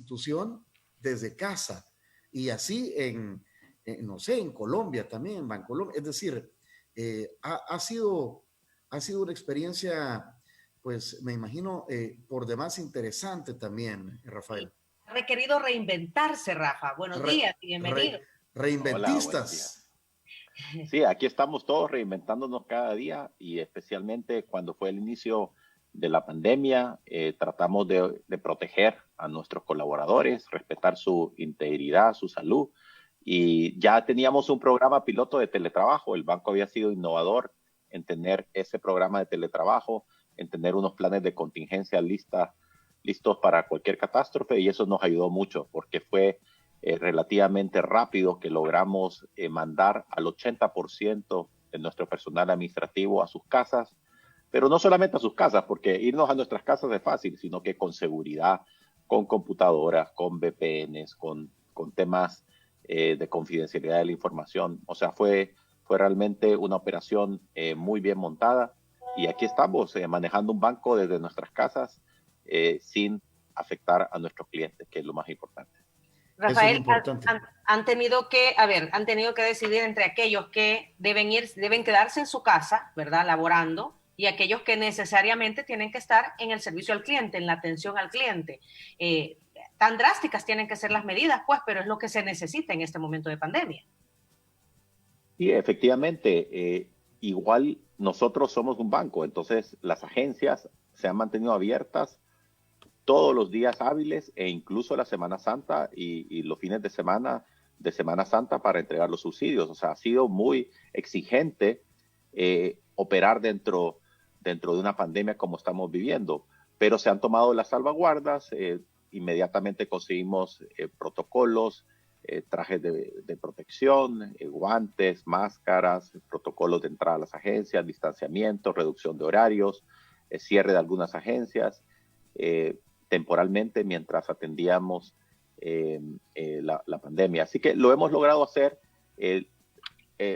institución desde casa. Y así no sé, en Colombia también, en Bancolombia. Es decir, ha sido una experiencia, pues me imagino, por demás interesante también, Rafael. Ha requerido reinventarse, Rafa. Buenos días y bienvenido. Hola, buenos días. Sí, aquí estamos todos reinventándonos cada día y especialmente cuando fue el inicio de la pandemia, tratamos de proteger a nuestros colaboradores, respetar su integridad, su salud, y ya teníamos un programa piloto de teletrabajo. El banco había sido innovador en tener ese programa de teletrabajo, en tener unos planes de contingencia listos para cualquier catástrofe, y eso nos ayudó mucho porque fue relativamente rápido que logramos mandar al 80% de nuestro personal administrativo a sus casas, pero no solamente a sus casas, porque irnos a nuestras casas es fácil, sino que con seguridad, con computadoras, con VPNs, con temas de confidencialidad de la información. O sea, fue realmente una operación muy bien montada, y aquí estamos manejando un banco desde nuestras casas sin afectar a nuestros clientes, que es lo más importante. Rafael, han tenido que decidir entre aquellos que deben quedarse en su casa, ¿verdad?, laborando, y aquellos que necesariamente tienen que estar en el servicio al cliente, en la atención al cliente. Tan drásticas tienen que ser las medidas, pues, pero es lo que se necesita en este momento de pandemia. Sí, efectivamente. Igual nosotros somos un banco, entonces las agencias se han mantenido abiertas todos los días hábiles e incluso la Semana Santa y los fines de Semana Santa para entregar los subsidios. O sea, ha sido muy exigente operar dentro de una pandemia como estamos viviendo, pero se han tomado las salvaguardas. Inmediatamente conseguimos protocolos, trajes de protección, guantes, máscaras, protocolos de entrada a las agencias, distanciamiento, reducción de horarios, cierre de algunas agencias, temporalmente mientras atendíamos la pandemia. Así que lo hemos logrado hacer.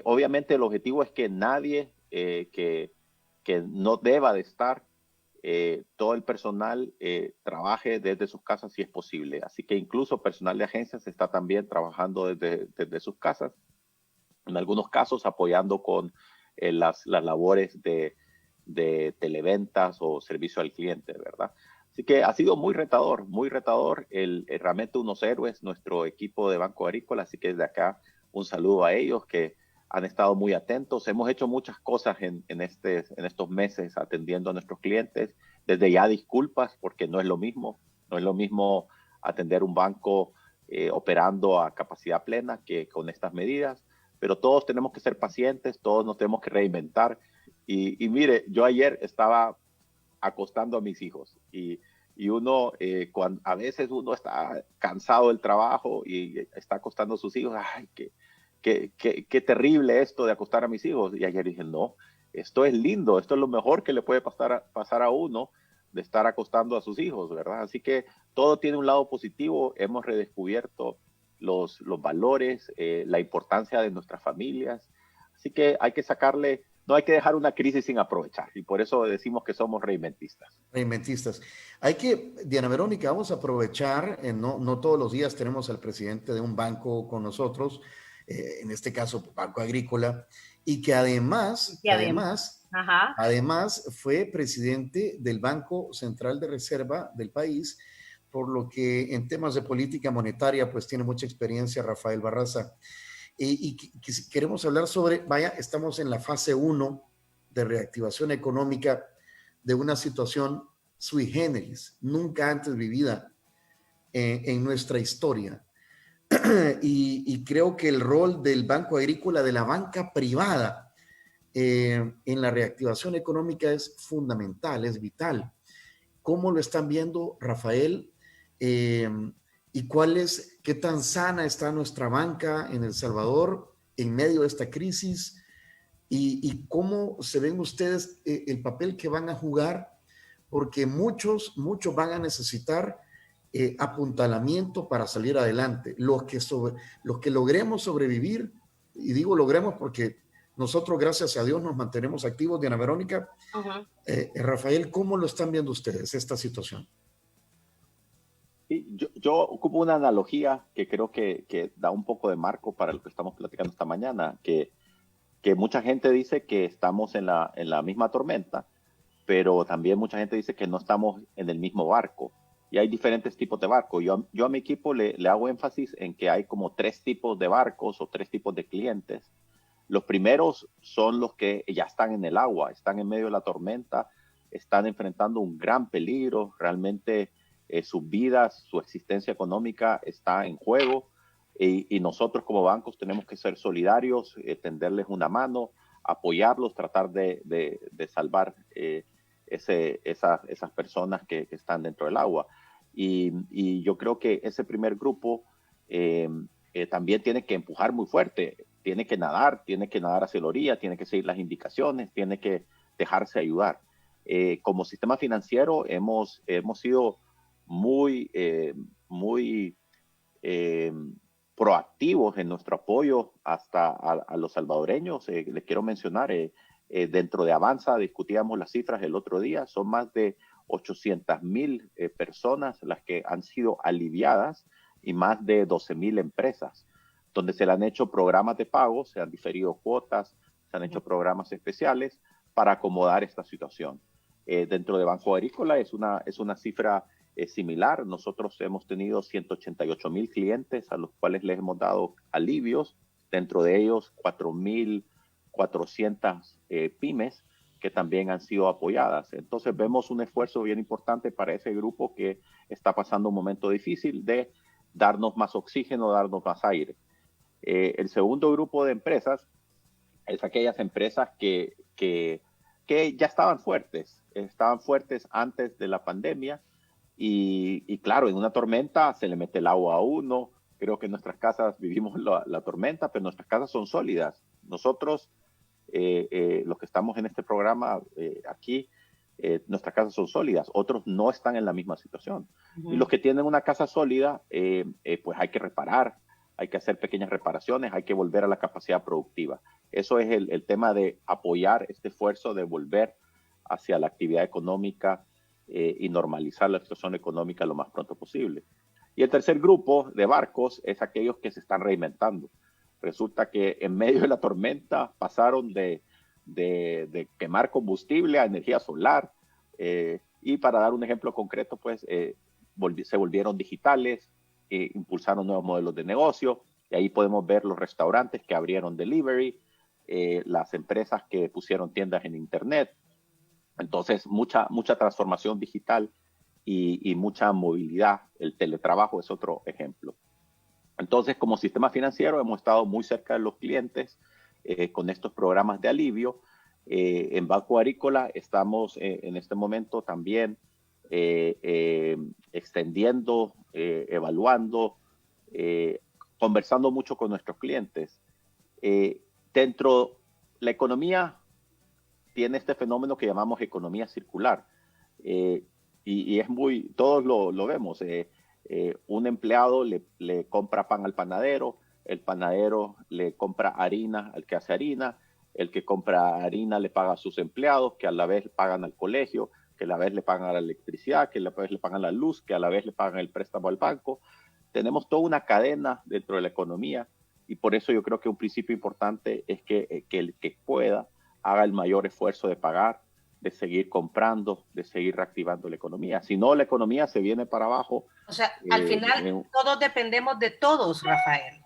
Obviamente el objetivo es que nadie que no deba de estar, todo el personal trabaje desde sus casas si es posible. Así que incluso personal de agencias está también trabajando desde sus casas, en algunos casos apoyando con las labores de televentas o servicio al cliente, ¿verdad? Así que ha sido muy retador, muy retador. Realmente unos héroes, nuestro equipo de Banco Agrícola, así que desde acá un saludo a ellos que han estado muy atentos. Hemos hecho muchas cosas en estos meses atendiendo a nuestros clientes. Desde ya disculpas porque no es lo mismo atender un banco operando a capacidad plena que con estas medidas, pero todos tenemos que ser pacientes, todos nos tenemos que reinventar. Y mire, yo ayer estaba acostando a mis hijos y uno, a veces uno está cansado del trabajo y está acostando a sus hijos. Ay, qué terrible esto de acostar a mis hijos. Y ayer dije, no, esto es lindo, esto es lo mejor que le puede pasar a uno, de estar acostando a sus hijos, ¿verdad? Así que todo tiene un lado positivo. Hemos redescubierto los valores, la importancia de nuestras familias. Así que no hay que dejar una crisis sin aprovechar, y por eso decimos que somos reinventistas. Reinventistas. Diana Verónica, vamos a aprovechar, no todos los días tenemos al presidente de un banco con nosotros, en este caso Banco Agrícola, y que además fue presidente del Banco Central de Reserva del país, por lo que en temas de política monetaria pues tiene mucha experiencia Rafael Barraza. Y queremos hablar sobre, estamos en la fase 1 de reactivación económica de una situación sui generis, nunca antes vivida en nuestra historia. Y creo que el rol del Banco Agrícola, de la banca privada, en la reactivación económica es fundamental, es vital. ¿Cómo lo están viendo, Rafael? ¿Y qué tan sana está nuestra banca en El Salvador en medio de esta crisis? ¿Y cómo se ven ustedes el papel que van a jugar? Porque muchos van a necesitar apuntalamiento para salir adelante. Los que logremos sobrevivir, y digo logremos porque nosotros, gracias a Dios, nos mantenemos activos. Diana Verónica, Rafael, ¿cómo lo están viendo ustedes esta situación? Sí, yo ocupo una analogía que creo que da un poco de marco para lo que estamos platicando esta mañana, que mucha gente dice que estamos en la misma tormenta, pero también mucha gente dice que no estamos en el mismo barco. Y hay diferentes tipos de barcos. Yo a mi equipo le hago énfasis en que hay como 3 tipos de barcos o 3 tipos de clientes. Los primeros son los que ya están en el agua, están en medio de la tormenta, están enfrentando un gran peligro, realmente sus vidas, su existencia económica está en juego y nosotros como bancos tenemos que ser solidarios, tenderles una mano, apoyarlos, tratar de salvar esas personas que están dentro del agua. Y yo creo que ese primer grupo también tiene que empujar muy fuerte, tiene que nadar hacia la orilla, tiene que seguir las indicaciones, tiene que dejarse ayudar. Como sistema financiero hemos sido muy proactivos en nuestro apoyo hasta a los salvadoreños. Les quiero mencionar, dentro de Avanza discutíamos las cifras el otro día, son más de 800,000 personas las que han sido aliviadas y más de 12,000 empresas, donde se le han hecho programas de pago, se han diferido cuotas, se han hecho programas especiales para acomodar esta situación. Dentro de Banco Agrícola es una cifra similar. Nosotros hemos tenido 188,000 clientes a los cuales les hemos dado alivios, dentro de ellos 4,400 pymes que también han sido apoyadas. Entonces vemos un esfuerzo bien importante para ese grupo que está pasando un momento difícil de darnos más oxígeno, darnos más aire. El segundo grupo de empresas es aquellas empresas que ya estaban fuertes antes de la pandemia y claro, en una tormenta se le mete el agua a uno. Creo que en nuestras casas vivimos la tormenta, pero nuestras casas son sólidas. Nosotros, los que estamos en este programa aquí, nuestras casas son sólidas. Otros no están en la misma situación. Y los que tienen una casa sólida, pues hay que reparar, hay que hacer pequeñas reparaciones, hay que volver a la capacidad productiva. Eso es el tema de apoyar este esfuerzo de volver hacia la actividad económica y normalizar la situación económica lo más pronto posible. Y el tercer grupo de barcos es aquellos que se están reinventando. Resulta que en medio de la tormenta pasaron de quemar combustible a energía solar. Y para dar un ejemplo concreto, pues se volvieron digitales, impulsaron nuevos modelos de negocio. Y ahí podemos ver los restaurantes que abrieron delivery, las empresas que pusieron tiendas en internet. Entonces, mucha transformación digital y mucha movilidad. El teletrabajo es otro ejemplo. Entonces, como sistema financiero, hemos estado muy cerca de los clientes con estos programas de alivio. En Banco Agrícola estamos en este momento también extendiendo, evaluando, conversando mucho con nuestros clientes. Dentro de la economía tiene este fenómeno que llamamos economía circular. Y es todos lo vemos. Un empleado le compra pan al panadero, el panadero le compra harina al que hace harina, el que compra harina le paga a sus empleados, que a la vez pagan al colegio, que a la vez le pagan a la electricidad, que a la vez le pagan la luz, que a la vez le pagan el préstamo al banco. Tenemos toda una cadena dentro de la economía y por eso yo creo que un principio importante es que el que pueda haga el mayor esfuerzo de pagar, de seguir comprando, de seguir reactivando la economía. Si no, la economía se viene para abajo. O sea, al final todos dependemos de todos, Rafael.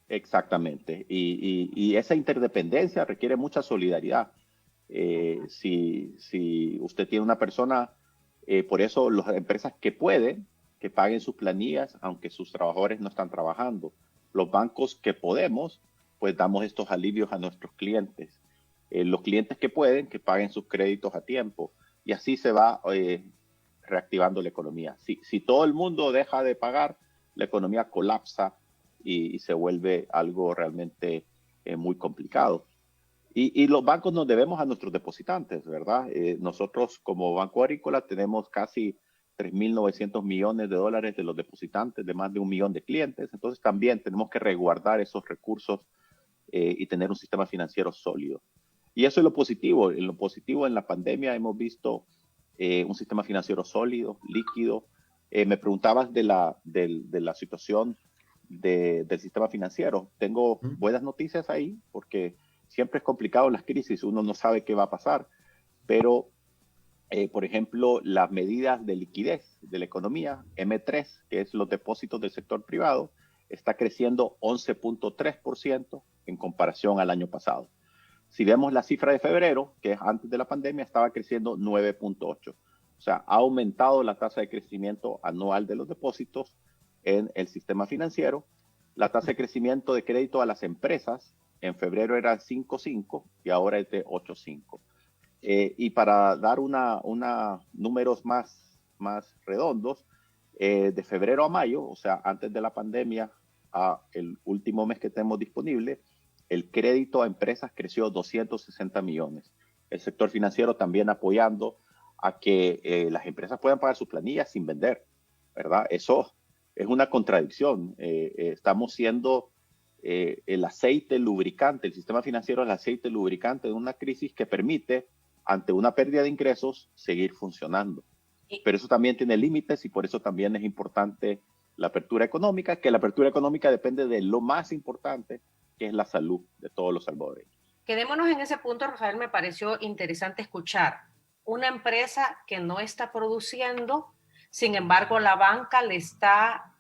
Exactamente. Y esa interdependencia requiere mucha solidaridad. Si usted tiene una persona, por eso las empresas que pueden, que paguen sus planillas, aunque sus trabajadores no están trabajando. Los bancos que podemos, pues damos estos alivios a nuestros clientes. Los clientes que pueden, que paguen sus créditos a tiempo. Y así se va reactivando la economía. Si todo el mundo deja de pagar, la economía colapsa y se vuelve algo realmente muy complicado. Y los bancos nos debemos a nuestros depositantes, ¿verdad? Nosotros como Banco Agrícola tenemos casi 3.900 millones de dólares de los depositantes de más de 1 millón de clientes. Entonces también tenemos que resguardar esos recursos y tener un sistema financiero sólido. Y eso es lo positivo. En lo positivo en la pandemia hemos visto un sistema financiero sólido, líquido, Me preguntabas de la situación del sistema financiero. Tengo buenas noticias ahí, porque siempre es complicado las crisis, uno no sabe qué va a pasar, pero por ejemplo, las medidas de liquidez de la economía, M3, que es los depósitos del sector privado, está creciendo 11.3% en comparación al año pasado. Si vemos la cifra de febrero, que es antes de la pandemia, estaba creciendo 9.8%. O sea, ha aumentado la tasa de crecimiento anual de los depósitos en el sistema financiero. La tasa de crecimiento de crédito a las empresas en febrero era 5.5 y ahora es de 8.5. Y para dar números más redondos, de febrero a mayo, o sea, antes de la pandemia, a el último mes que tenemos disponible, el crédito a empresas creció 260 millones. El sector financiero también apoyando a que las empresas puedan pagar sus planillas sin vender, ¿verdad? Eso es una contradicción. Estamos siendo el aceite lubricante, el sistema financiero es el aceite lubricante de una crisis que permite, ante una pérdida de ingresos, seguir funcionando. Pero eso también tiene límites y por eso también es importante la apertura económica, que la apertura económica depende de lo más importante, que es la salud de todos los salvadoreños. Quedémonos en ese punto, Rafael, me pareció interesante escuchar. Una empresa que no está produciendo, sin embargo, la banca le está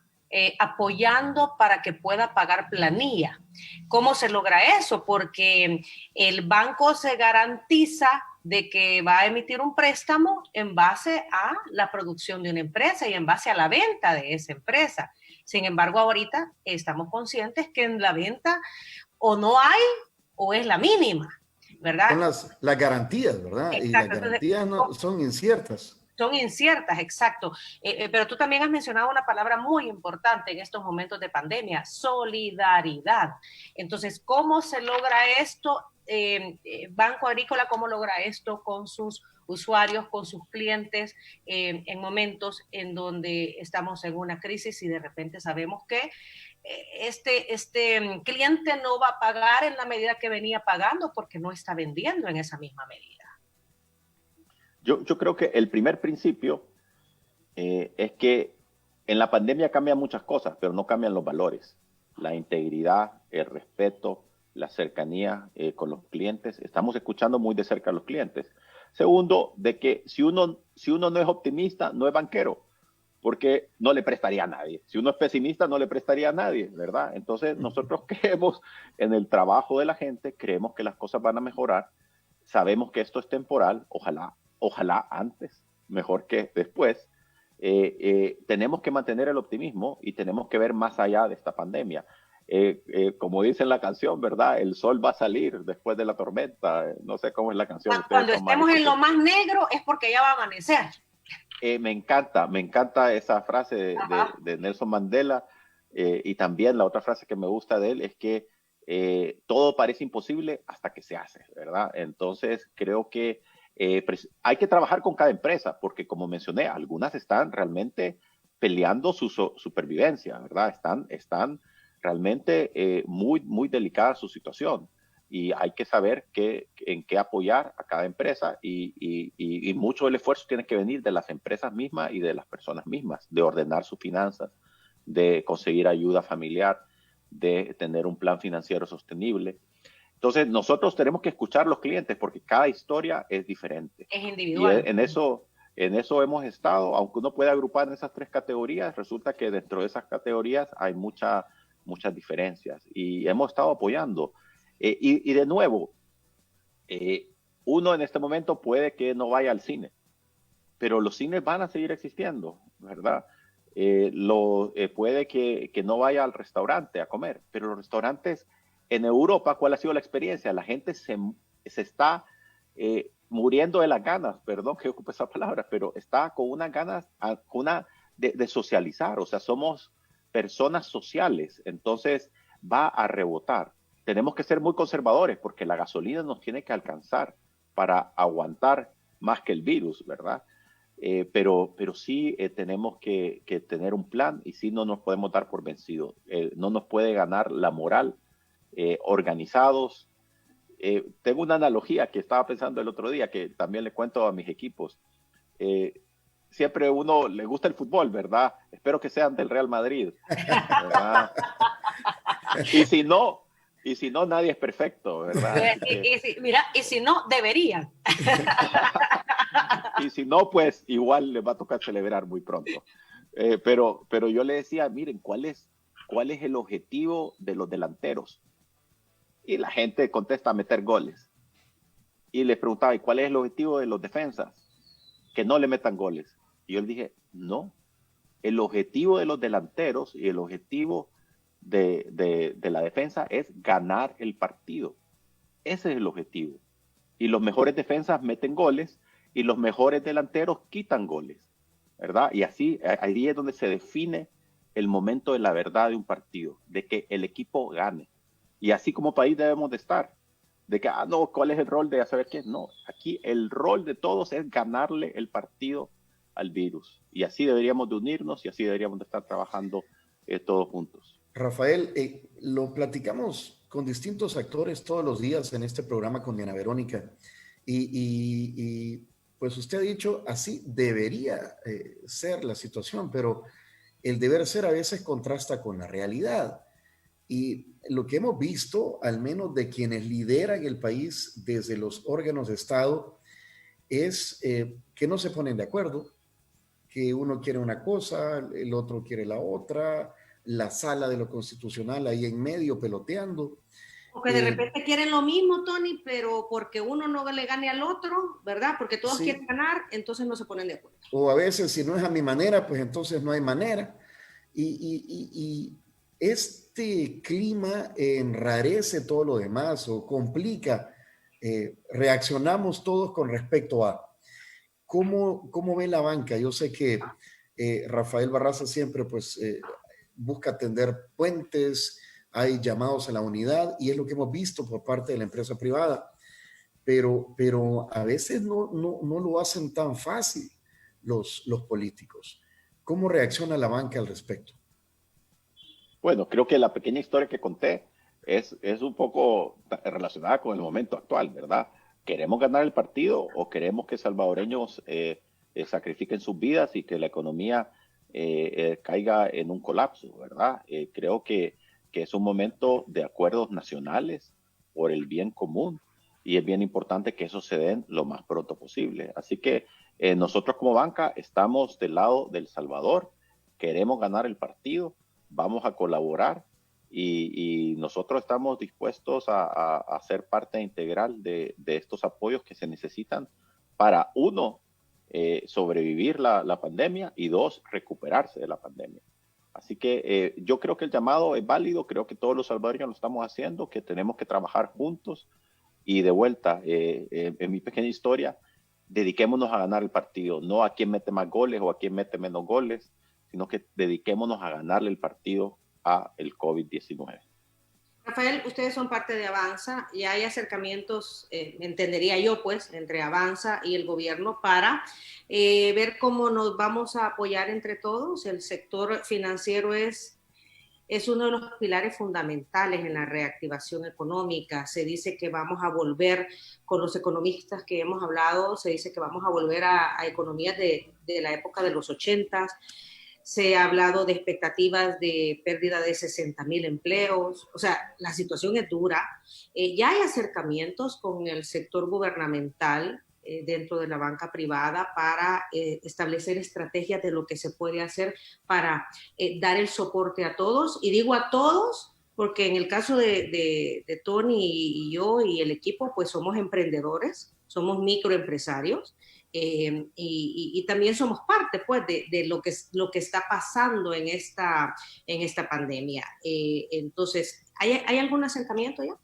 apoyando para que pueda pagar planilla. ¿Cómo se logra eso? Porque el banco se garantiza de que va a emitir un préstamo en base a la producción de una empresa y en base a la venta de esa empresa. Sin embargo, ahorita estamos conscientes que en la venta o no hay o es la mínima, ¿verdad? Son las garantías, ¿verdad? Exacto. Y las garantías son inciertas. Son inciertas, exacto. Pero tú también has mencionado una palabra muy importante en estos momentos de pandemia, solidaridad. Entonces, ¿cómo se logra esto? Banco Agrícola, ¿cómo logra esto con sus usuarios, con sus clientes, en momentos en donde estamos en una crisis y de repente sabemos que este cliente no va a pagar en la medida que venía pagando porque no está vendiendo en esa misma medida? Yo creo que el primer principio es que en la pandemia cambian muchas cosas, pero no cambian los valores. La integridad, el respeto, la cercanía con los clientes. Estamos escuchando muy de cerca a los clientes. Segundo, de que si uno no es optimista, no es banquero, porque no le prestaría a nadie. Si uno es pesimista, no le prestaría a nadie, ¿verdad? Entonces, nosotros creemos en el trabajo de la gente, creemos que las cosas van a mejorar, sabemos que esto es temporal, ojalá antes, mejor que después. Tenemos que mantener el optimismo y tenemos que ver más allá de esta pandemia. Como dice en la canción, ¿verdad? El sol va a salir después de la tormenta. No sé cómo es la canción. Cuando estemos en lo más negro es porque ya va a amanecer. Me encanta esa frase de Nelson Mandela. Y también la otra frase que me gusta de él es que todo parece imposible hasta que se hace, ¿verdad? Entonces creo que hay que trabajar con cada empresa, porque como mencioné, algunas están realmente peleando su supervivencia, ¿verdad? Están realmente muy delicada su situación y hay que saber en qué apoyar a cada empresa y mucho del esfuerzo tiene que venir de las empresas mismas y de las personas mismas, de ordenar sus finanzas, de conseguir ayuda familiar, de tener un plan financiero sostenible. Entonces, nosotros tenemos que escuchar a los clientes porque cada historia es diferente. Es individual. Y en eso hemos estado, aunque uno puede agrupar en esas tres categorías, resulta que dentro de esas categorías hay muchas diferencias y hemos estado apoyando. Y de nuevo, uno en este momento puede que no vaya al cine, pero los cines van a seguir existiendo, ¿verdad? Puede que no vaya al restaurante a comer, pero los restaurantes en Europa, ¿cuál ha sido la experiencia? La gente se está muriendo de las ganas, perdón que ocupe esa palabra, pero está con unas ganas de socializar, o sea, somos personas sociales, entonces va a rebotar. Tenemos que ser muy conservadores porque la gasolina nos tiene que alcanzar para aguantar más que el virus, ¿verdad? Pero sí tenemos que tener un plan y sí no nos podemos dar por vencidos. No nos puede ganar la moral. Organizados. Tengo una analogía que estaba pensando el otro día, que también le cuento a mis equipos. siempre uno le gusta el fútbol, ¿verdad? Espero que sean del Real Madrid, ¿verdad? Y si no, nadie es perfecto, ¿verdad? Mira, y si no, deberían. Y si no, pues igual les va a tocar celebrar muy pronto. Pero yo le decía, miren, ¿cuál es el objetivo de los delanteros? Y la gente contesta meter goles. Y le preguntaba, ¿y cuál es el objetivo de los defensas? Que no le metan goles. Y yo le dije, no, el objetivo de los delanteros y el objetivo de la defensa es ganar el partido. Ese es el objetivo. Y los mejores defensas meten goles y los mejores delanteros quitan goles, ¿verdad? Y así, ahí es donde se define el momento de la verdad de un partido, de que el equipo gane. Y así como país debemos de estar. De que, no, ¿cuál es el rol de saber qué? No, aquí el rol de todos es ganarle el partido al virus. Y así deberíamos de unirnos y así deberíamos de estar trabajando todos juntos. Rafael, lo platicamos con distintos actores todos los días en este programa con Diana Verónica. Y pues usted ha dicho, así debería ser la situación, pero el deber ser a veces contrasta con la realidad. Y lo que hemos visto, al menos de quienes lideran el país desde los órganos de Estado, es que no se ponen de acuerdo, que uno quiere una cosa, el otro quiere la otra, la sala de lo constitucional ahí en medio peloteando. Porque de repente quieren lo mismo, Tony, pero porque uno no le gane al otro, ¿verdad? Porque todos sí, quieren ganar, entonces no se ponen de acuerdo. O a veces, si no es a mi manera, pues entonces no hay manera. Y este clima enrarece todo lo demás o complica. Reaccionamos todos con respecto a cómo ve la banca. Yo sé que Rafael Barraza siempre pues busca tender puentes, hay llamados a la unidad y es lo que hemos visto por parte de la empresa privada, pero a veces no lo hacen tan fácil los políticos. ¿Cómo reacciona la banca al respecto? Bueno, creo que la pequeña historia que conté es un poco relacionada con el momento actual, ¿verdad? ¿Queremos ganar el partido o queremos que salvadoreños sacrifiquen sus vidas y que la economía caiga en un colapso, ¿verdad? Creo que es un momento de acuerdos nacionales por el bien común y es bien importante que eso se den lo más pronto posible. Así que nosotros como banca estamos del lado del Salvador, queremos ganar el partido, vamos a colaborar y nosotros estamos dispuestos a ser parte integral de estos apoyos que se necesitan para, uno, sobrevivir la pandemia y dos, recuperarse de la pandemia. Así que yo creo que el llamado es válido, creo que todos los salvadoreños lo estamos haciendo, que tenemos que trabajar juntos y de vuelta, en mi pequeña historia, dediquémonos a ganar el partido, no a quién mete más goles o a quién mete menos goles, sino que dediquémonos a ganarle el partido a el COVID-19. Rafael, ustedes son parte de Avanza y hay acercamientos, entendería yo, pues, entre Avanza y el gobierno para ver cómo nos vamos a apoyar entre todos. El sector financiero es uno de los pilares fundamentales en la reactivación económica. Se dice que vamos a volver, con los economistas que hemos hablado, se dice que vamos a volver a economías de la época de los 80. Se ha hablado de expectativas de pérdida de 60,000 empleos. O sea, la situación es dura. Ya hay acercamientos con el sector gubernamental dentro de la banca privada para establecer estrategias de lo que se puede hacer para dar el soporte a todos. Y digo a todos porque en el caso de Tony y yo y el equipo, pues somos emprendedores, somos microempresarios. Y también somos parte pues de lo que está pasando en esta pandemia. Entonces, ¿hay algún acercamiento ya?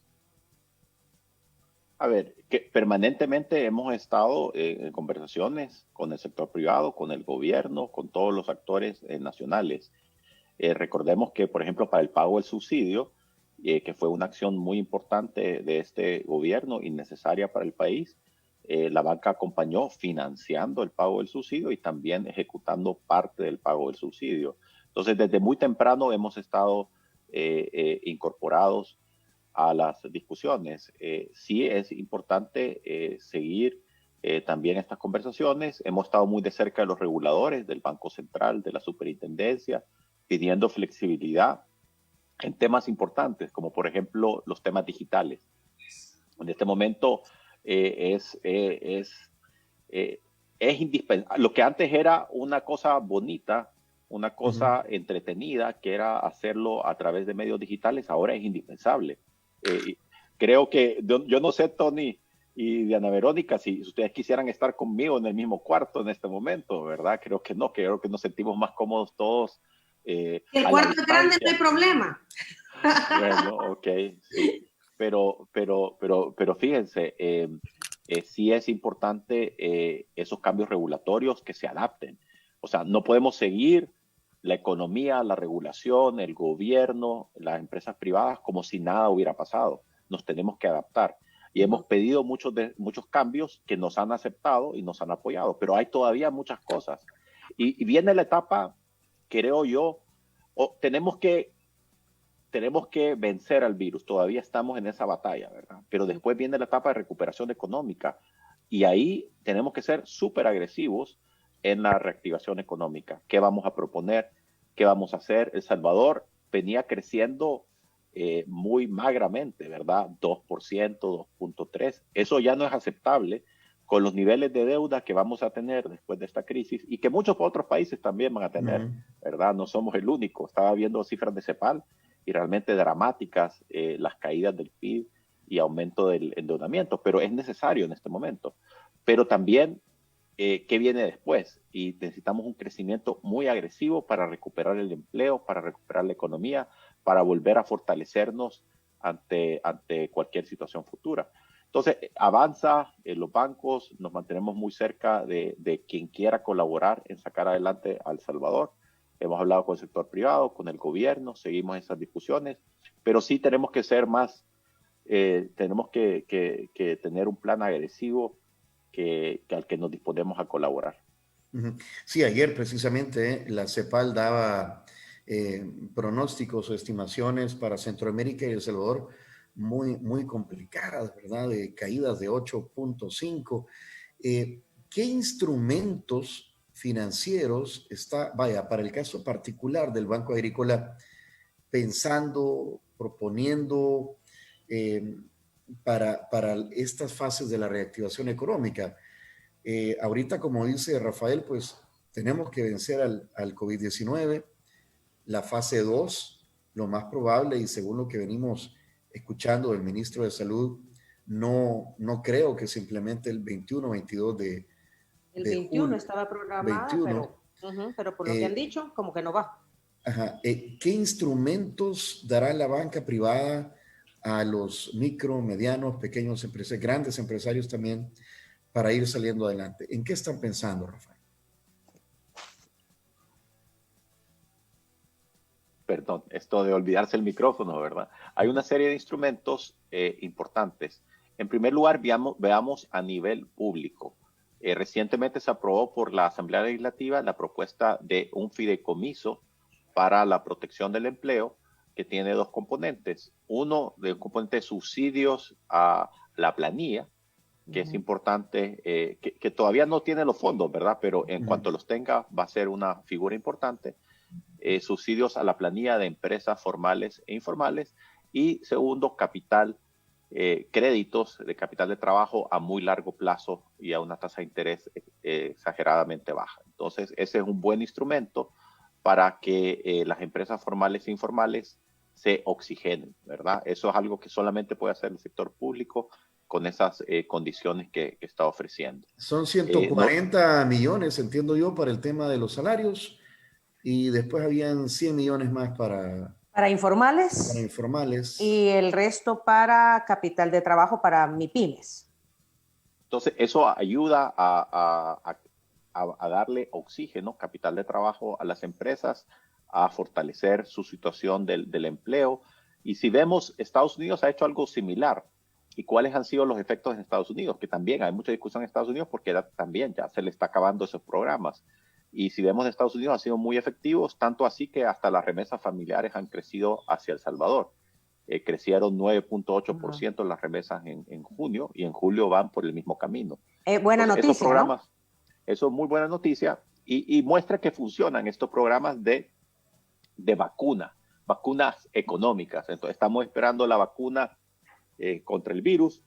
A ver, que permanentemente hemos estado en conversaciones con el sector privado, con el gobierno, con todos los actores nacionales. Recordemos que, por ejemplo, para el pago del subsidio, que fue una acción muy importante de este gobierno y necesaria para el país, la banca acompañó financiando el pago del subsidio y también ejecutando parte del pago del subsidio. Entonces, desde muy temprano hemos estado incorporados a las discusiones. Sí es importante seguir también estas conversaciones. Hemos estado muy de cerca de los reguladores, del Banco Central, de la Superintendencia, pidiendo flexibilidad en temas importantes, como por ejemplo los temas digitales. En este momento es indispensable. Lo que antes era una cosa bonita, una cosa entretenida, que era hacerlo a través de medios digitales, ahora es indispensable. Creo que, yo no sé, Tony y Diana Verónica, si ustedes quisieran estar conmigo en el mismo cuarto en este momento, ¿verdad? Creo que no, creo que nos sentimos más cómodos todos. El cuarto es grande, no hay problema. Bueno, ok, sí. Pero fíjense, sí es importante esos cambios regulatorios que se adapten. O sea, no podemos seguir la economía, la regulación, el gobierno, las empresas privadas como si nada hubiera pasado. Nos tenemos que adaptar. Y hemos pedido muchos cambios que nos han aceptado y nos han apoyado, pero hay todavía muchas cosas. Y viene la etapa, creo yo, tenemos que vencer al virus, todavía estamos en esa batalla, ¿verdad? Pero después viene la etapa de recuperación económica y ahí tenemos que ser súper agresivos en la reactivación económica. ¿Qué vamos a proponer? ¿Qué vamos a hacer? El Salvador venía creciendo muy magramente, ¿verdad? 2%, 2.3%. Eso ya no es aceptable con los niveles de deuda que vamos a tener después de esta crisis y que muchos otros países también van a tener, ¿verdad? No somos el único. Estaba viendo cifras de CEPAL y realmente dramáticas las caídas del PIB y aumento del endeudamiento, pero es necesario en este momento. Pero también, ¿qué viene después? Y necesitamos un crecimiento muy agresivo para recuperar el empleo, para recuperar la economía, para volver a fortalecernos ante cualquier situación futura. Entonces, avanza los bancos, nos mantenemos muy cerca de quien quiera colaborar en sacar adelante a El Salvador. Hemos hablado con el sector privado, con el gobierno, seguimos esas discusiones, pero sí tenemos que ser más, tenemos que tener un plan agresivo al que nos disponemos a colaborar. Sí, ayer precisamente la CEPAL daba pronósticos o estimaciones para Centroamérica y El Salvador muy complicadas, ¿verdad? De caídas de 8.5. ¿Qué instrumentos financieros está, vaya, para el caso particular del Banco Agrícola, pensando, proponiendo para estas fases de la reactivación económica? Ahorita, como dice Rafael, pues tenemos que vencer al COVID-19, la fase 2, lo más probable, y según lo que venimos escuchando del ministro de Salud, no creo que se implemente el 21, 22 de El 21 julio, estaba programada, 21. pero por lo que han dicho, como que no va. ¿Qué instrumentos dará la banca privada a los micro, medianos, pequeños empresarios, grandes empresarios también, para ir saliendo adelante? ¿En qué están pensando, Rafael? Perdón, esto de olvidarse el micrófono, ¿verdad? Hay una serie de instrumentos importantes. En primer lugar, veamos a nivel público. Recientemente se aprobó por la Asamblea Legislativa la propuesta de un fideicomiso para la protección del empleo, que tiene dos componentes. Uno, de un componente de subsidios a la planilla, que es importante, que todavía no tiene los fondos, ¿verdad? Pero en cuanto los tenga, va a ser una figura importante. Subsidios a la planilla de empresas formales e informales. Y segundo, créditos de capital de trabajo a muy largo plazo y a una tasa de interés exageradamente baja. Entonces, ese es un buen instrumento para que las empresas formales e informales se oxigenen, ¿verdad? Eso es algo que solamente puede hacer el sector público con esas condiciones que está ofreciendo. Son 140 millones, entiendo yo, para el tema de los salarios, y después habían 100 millones más para informales. Para informales. Y el resto para capital de trabajo para MIPYMES. Entonces, eso ayuda a darle oxígeno, capital de trabajo a las empresas, a fortalecer su situación del empleo. Y si vemos, Estados Unidos ha hecho algo similar. ¿Y cuáles han sido los efectos en Estados Unidos? Que también hay mucha discusión en Estados Unidos porque también ya se le está acabando esos programas. Y si vemos, Estados Unidos han sido muy efectivos, tanto así que hasta las remesas familiares han crecido hacia El Salvador. crecieron 9.8% las remesas en junio y en julio van por el mismo camino. Buena Entonces, noticia, esos programas, ¿no? eso es muy buena noticia y muestra que funcionan estos programas de vacunas económicas. Entonces estamos esperando la vacuna contra el virus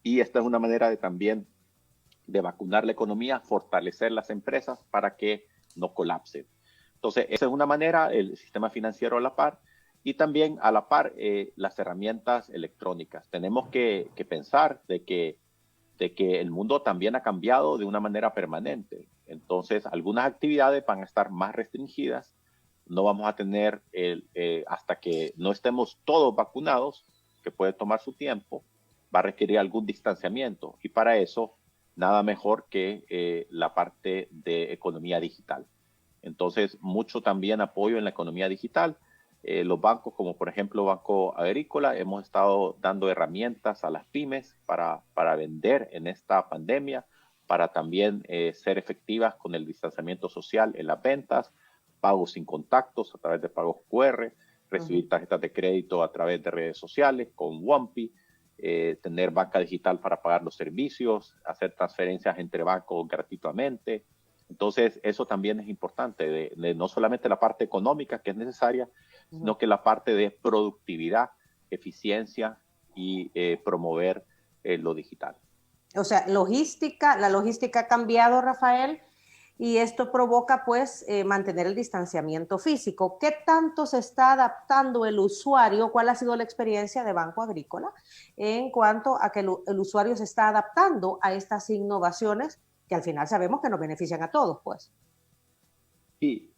y esta es una manera de también de vacunar la economía, fortalecer las empresas para que no colapsen. Entonces, esa es una manera, el sistema financiero a la par, y también a la par las herramientas electrónicas. Tenemos que pensar de que el mundo también ha cambiado de una manera permanente. Entonces, algunas actividades van a estar más restringidas. No vamos a tener, hasta que no estemos todos vacunados, que puede tomar su tiempo, va a requerir algún distanciamiento. Y para eso, nada mejor que la parte de economía digital. Entonces, mucho también apoyo en la economía digital. Los bancos, como por ejemplo Banco Agrícola, hemos estado dando herramientas a las pymes para vender en esta pandemia, para también ser efectivas con el distanciamiento social en las ventas, pagos sin contactos a través de pagos QR, recibir tarjetas de crédito a través de redes sociales con Wampi, tener banca digital para pagar los servicios, hacer transferencias entre bancos gratuitamente. Entonces, eso también es importante, de no solamente la parte económica que es necesaria, sino que la parte de productividad, eficiencia y promover lo digital. O sea, la logística ha cambiado, Rafael, y esto provoca pues mantener el distanciamiento físico. ¿Qué tanto se está adaptando el usuario? ¿Cuál ha sido la experiencia de Banco Agrícola en cuanto a que el usuario se está adaptando a estas innovaciones que al final sabemos que nos benefician a todos, pues? Sí,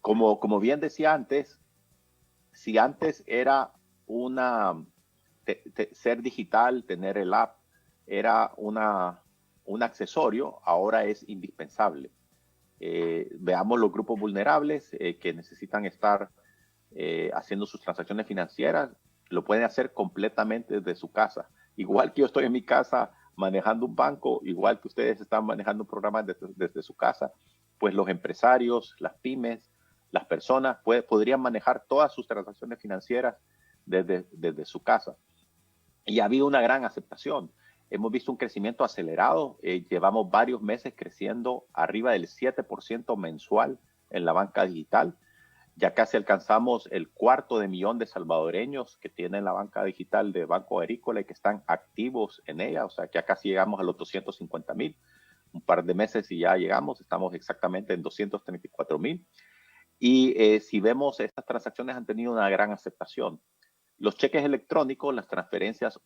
como bien decía antes, si antes era ser digital, tener el app, era un accesorio, ahora es indispensable. Veamos los grupos vulnerables que necesitan estar haciendo sus transacciones financieras, lo pueden hacer completamente desde su casa. Igual que yo estoy en mi casa manejando un banco, igual que ustedes están manejando programas desde su casa, pues los empresarios, las pymes, las personas podrían manejar todas sus transacciones financieras desde su casa. Y ha habido una gran aceptación. Hemos visto un crecimiento acelerado. Llevamos varios meses creciendo arriba del 7% mensual en la banca digital. Ya casi alcanzamos el 250,000 de salvadoreños que tienen la banca digital de Banco Agrícola y que están activos en ella. O sea, que ya casi llegamos a los 250,000. Un par de meses y ya llegamos. Estamos exactamente en 234,000. Y si vemos, estas transacciones han tenido una gran aceptación. Los cheques electrónicos, las transferencias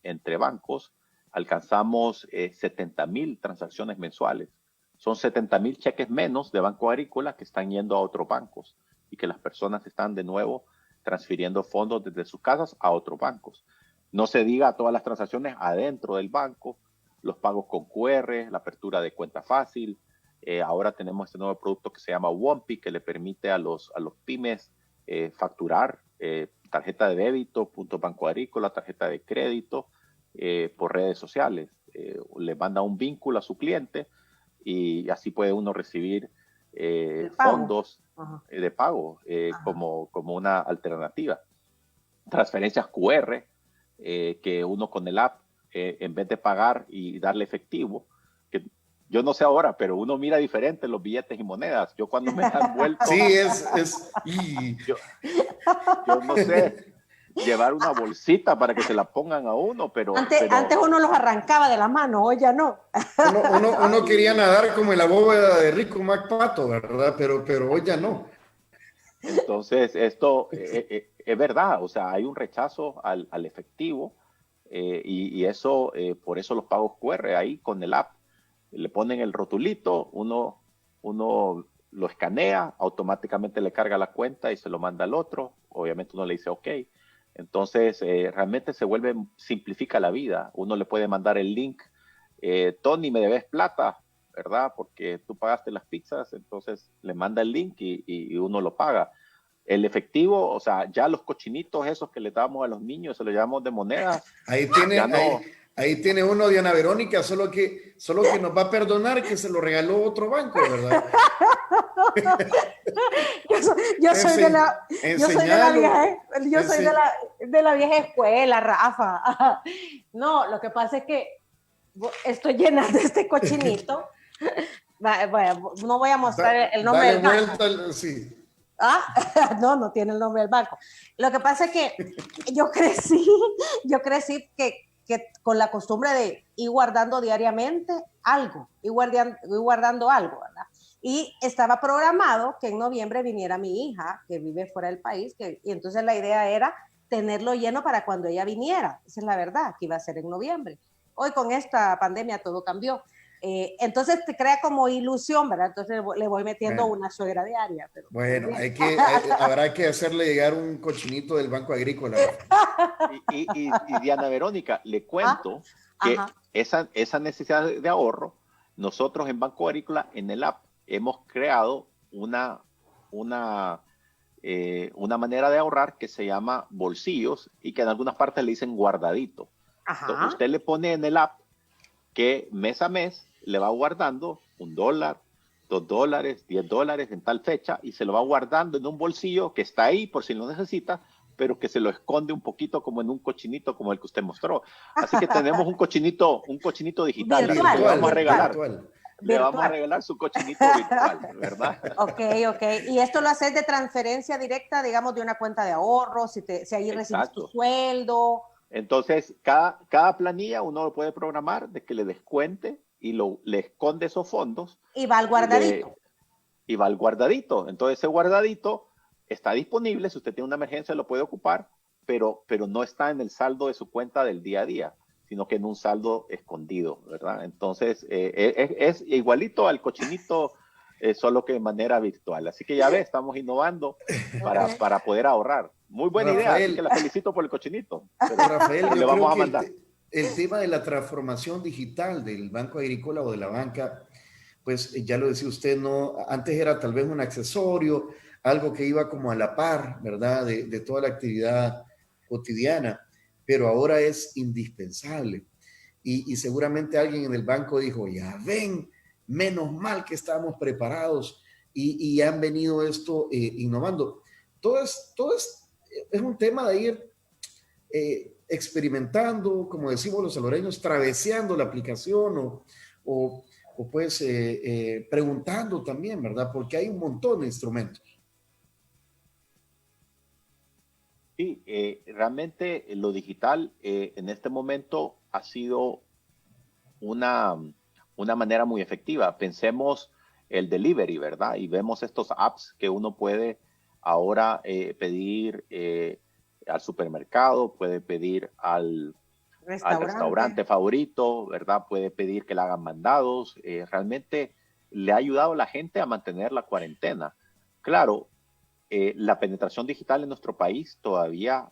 entre bancos, alcanzamos 70,000 transacciones mensuales. Son 70,000 cheques menos de Banco Agrícola que están yendo a otros bancos y que las personas están de nuevo transfiriendo fondos desde sus casas a otros bancos. No se diga todas las transacciones adentro del banco, los pagos con QR, la apertura de cuenta fácil. Ahora tenemos este nuevo producto que se llama Wampi, que le permite a los pymes facturar tarjeta de débito, punto Banco Agrícola, tarjeta de crédito por redes sociales. Le manda un vínculo a su cliente y así puede uno recibir fondos de pago como una alternativa. Transferencias QR que uno con el app, en vez de pagar y darle efectivo, que yo no sé ahora, pero uno mira diferente los billetes y monedas. Yo cuando me han vuelto... Sí, yo no sé, llevar una bolsita para que se la pongan a uno, pero... Antes uno los arrancaba de la mano, hoy ya no. Uno quería nadar como en la bóveda de Rico MacPato, ¿verdad? Pero hoy ya no. Entonces, esto es verdad, o sea, hay un rechazo al efectivo y eso, por eso los pagos QR ahí con el app, le ponen el rotulito, uno lo escanea, automáticamente le carga la cuenta y se lo manda al otro, obviamente uno le dice ok. Entonces, realmente simplifica la vida. Uno le puede mandar el link, Tony, me debes plata, ¿verdad? Porque tú pagaste las pizzas, entonces le manda el link y uno lo paga. El efectivo, o sea, ya los cochinitos esos que le damos a los niños, se los llamamos de moneda. Ahí tiene, ya no. Ahí tiene uno, Diana Verónica, solo que nos va a perdonar que se lo regaló otro banco, ¿verdad? Yo soy de la vieja escuela, Rafa. No, lo que pasa es que estoy llena de este cochinito. Bueno, no voy a mostrar el nombre del banco. Sí. No tiene el nombre del banco. Lo que pasa es que yo crecí que con la costumbre de ir guardando diariamente algo, ir guardando algo, ¿verdad? Y estaba programado que en noviembre viniera mi hija, que vive fuera del país, y entonces la idea era tenerlo lleno para cuando ella viniera. Esa es la verdad, que iba a ser en noviembre. Hoy con esta pandemia todo cambió. Entonces te crea como ilusión, ¿verdad? Entonces le voy metiendo una suegra diaria. Pero bueno, habrá que hacerle llegar un cochinito del Banco Agrícola. Y Diana Verónica, le cuento que esa necesidad de ahorro, nosotros en Banco Agrícola, en el app, hemos creado una manera de ahorrar que se llama bolsillos y que en algunas partes le dicen guardadito. Entonces, usted le pone en el app que mes a mes le va guardando $1, $2, $10 en tal fecha y se lo va guardando en un bolsillo que está ahí por si lo necesita, pero que se lo esconde un poquito como en un cochinito como el que usted mostró. Así que tenemos un cochinito digital que le vamos a regalar. Le vamos a regalar su cochinito virtual, ¿verdad? Ok. Y esto lo haces de transferencia directa, digamos, de una cuenta de ahorro, si ahí recibes tu sueldo. Entonces, cada planilla uno lo puede programar de que le descuente y le esconde esos fondos. Y va al guardadito. Y va al guardadito. Entonces, ese guardadito está disponible. Si usted tiene una emergencia, lo puede ocupar, pero no está en el saldo de su cuenta del día a día, sino que en un saldo escondido, ¿verdad? Entonces, es igualito al cochinito, solo que de manera virtual. Así que ya ve, estamos innovando para poder ahorrar. Muy buena idea, así que la felicito por el cochinito. Rafael, le vamos a mandar. El tema de la transformación digital del Banco Agrícola o de la banca, pues ya lo decía usted, antes era tal vez un accesorio, algo que iba como a la par, ¿verdad? De toda la actividad cotidiana, pero ahora es indispensable. Y seguramente alguien en el banco dijo, ya ven, menos mal que estábamos preparados y han venido esto innovando. Todo es un tema de ir experimentando, como decimos los salvadoreños, traveseando la aplicación o pues preguntando también, ¿verdad? Porque hay un montón de instrumentos. Sí, realmente lo digital en este momento ha sido una manera muy efectiva. Pensemos el delivery, ¿verdad? Y vemos estos apps que uno puede ahora pedir al supermercado, puede pedir al restaurante favorito, ¿verdad? Puede pedir que le hagan mandados. Realmente le ha ayudado a la gente a mantener la cuarentena. Claro, la penetración digital en nuestro país todavía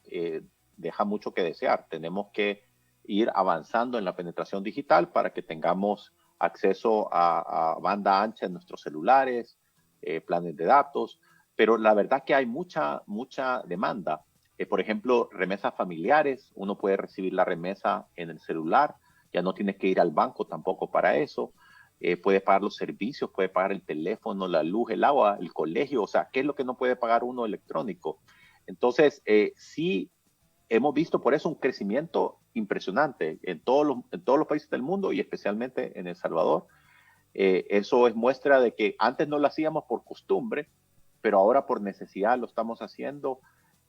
deja mucho que desear. Tenemos que ir avanzando en la penetración digital para que tengamos acceso a banda ancha en nuestros celulares, planes de datos, pero la verdad que hay mucha demanda. Por ejemplo, remesas familiares, uno puede recibir la remesa en el celular, ya no tiene que ir al banco tampoco para eso. Puede pagar los servicios, puede pagar el teléfono, la luz, el agua, el colegio, o sea, ¿qué es lo que no puede pagar uno electrónico? Entonces, sí hemos visto por eso un crecimiento impresionante en todos los países del mundo y especialmente en El Salvador. Eso es muestra de que antes no lo hacíamos por costumbre, pero ahora por necesidad lo estamos haciendo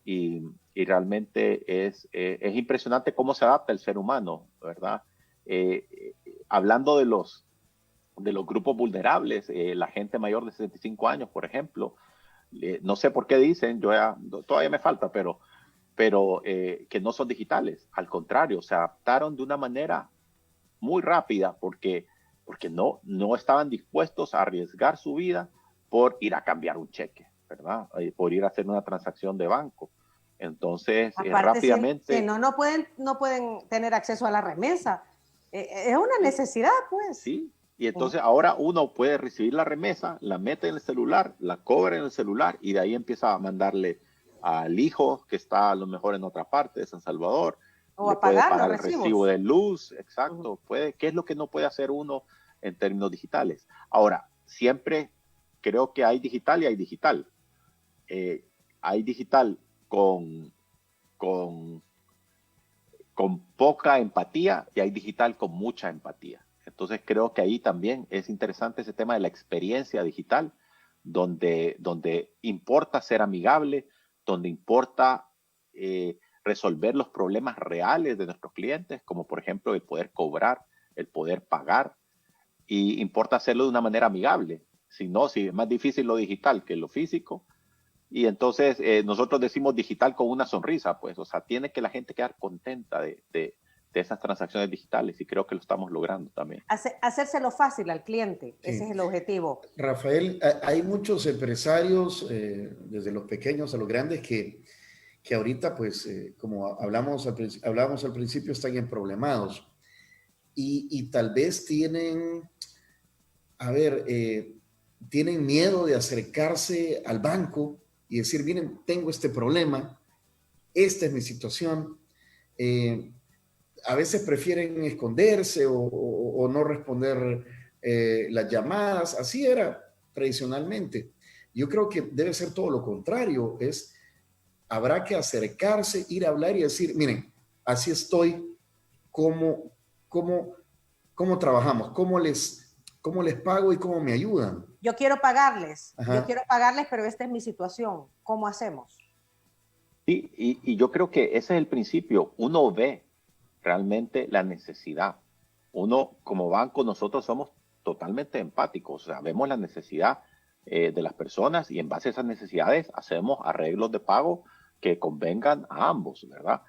y realmente es impresionante cómo se adapta el ser humano, ¿verdad? Hablando de los grupos vulnerables, la gente mayor de 65 años, por ejemplo, no sé por qué dicen, todavía me falta, pero que no son digitales. Al contrario, se adaptaron de una manera muy rápida porque no estaban dispuestos a arriesgar su vida por ir a cambiar un cheque, ¿verdad? Por ir a hacer una transacción de banco. Entonces, rápidamente... Si no pueden tener acceso a la remesa. Es una necesidad, pues. Sí. Y entonces ahora uno puede recibir la remesa, la mete en el celular, la cobra en el celular y de ahí empieza a mandarle al hijo que está a lo mejor en otra parte de San Salvador O le a puede pagar pagar los el recibos. recibo de luz, exacto. ¿Qué es lo que no puede hacer uno en términos digitales? Ahora, siempre creo que hay digital y hay digital. Hay digital con, con poca empatía y hay digital con mucha empatía. Entonces creo que ahí también es interesante ese tema de la experiencia digital, donde importa ser amigable, donde importa resolver los problemas reales de nuestros clientes, como por ejemplo el poder cobrar, el poder pagar, y importa hacerlo de una manera amigable. Si no, si es más difícil lo digital que lo físico, y entonces nosotros decimos digital con una sonrisa, pues, o sea, tiene que la gente quedar contenta de esas transacciones digitales y creo que lo estamos logrando también. Hacérselo fácil al cliente, Sí. ese es el objetivo. Rafael, hay muchos empresarios, desde los pequeños a los grandes, que ahorita, pues, como hablábamos al principio, están en problemados y tal vez tienen, a ver, tienen miedo de acercarse al banco y decir, miren, tengo este problema, esta es mi situación. A veces prefieren esconderse o no responder las llamadas. Así era tradicionalmente. Yo creo que debe ser todo lo contrario. Habrá que acercarse, ir a hablar y decir, miren, así estoy, ¿cómo, cómo, cómo trabajamos? ¿Cómo les pago y cómo me ayudan? Yo quiero pagarles, pero esta es mi situación. ¿Cómo hacemos? Sí, y yo creo que ese es el principio. Uno ve realmente la necesidad. Uno, como banco, nosotros somos totalmente empáticos. O sea, vemos la necesidad de las personas y en base a esas necesidades hacemos arreglos de pago que convengan a ambos, ¿verdad?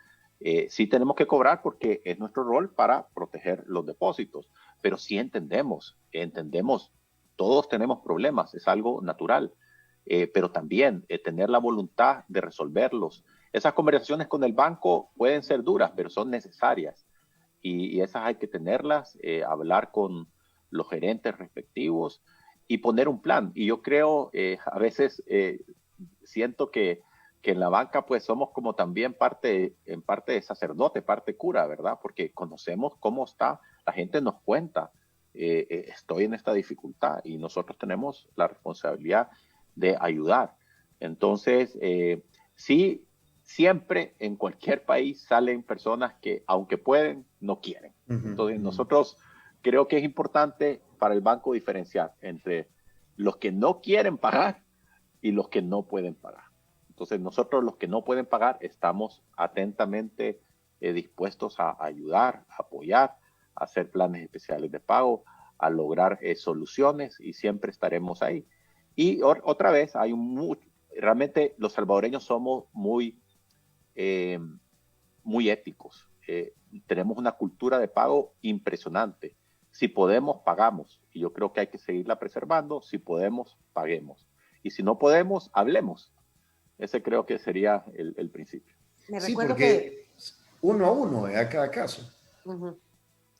Sí tenemos que cobrar porque es nuestro rol para proteger los depósitos, pero sí entendemos, todos tenemos problemas, es algo natural. Pero también tener la voluntad de resolverlos. Esas conversaciones con el banco pueden ser duras, pero son necesarias y esas hay que tenerlas, hablar con los gerentes respectivos y poner un plan. Y yo creo, a veces siento que en la banca pues somos como también en parte de sacerdote, parte cura, ¿verdad? Porque conocemos cómo está, la gente nos cuenta, estoy en esta dificultad y nosotros tenemos la responsabilidad de ayudar. Entonces, sí, siempre en cualquier país salen personas que, aunque pueden, no quieren. Entonces, nosotros creo que es importante para el banco diferenciar entre los que no quieren pagar y los que no pueden pagar. Entonces, nosotros los que no pueden pagar estamos atentamente dispuestos a ayudar, a apoyar, a hacer planes especiales de pago, a lograr soluciones y siempre estaremos ahí. Y otra vez, realmente los salvadoreños somos muy éticos. Tenemos una cultura de pago impresionante. Si podemos, pagamos. Y yo creo que hay que seguirla preservando. Si podemos, paguemos. Y si no podemos, hablemos. Ese creo que sería el principio. Sí, porque uno a uno, a cada caso.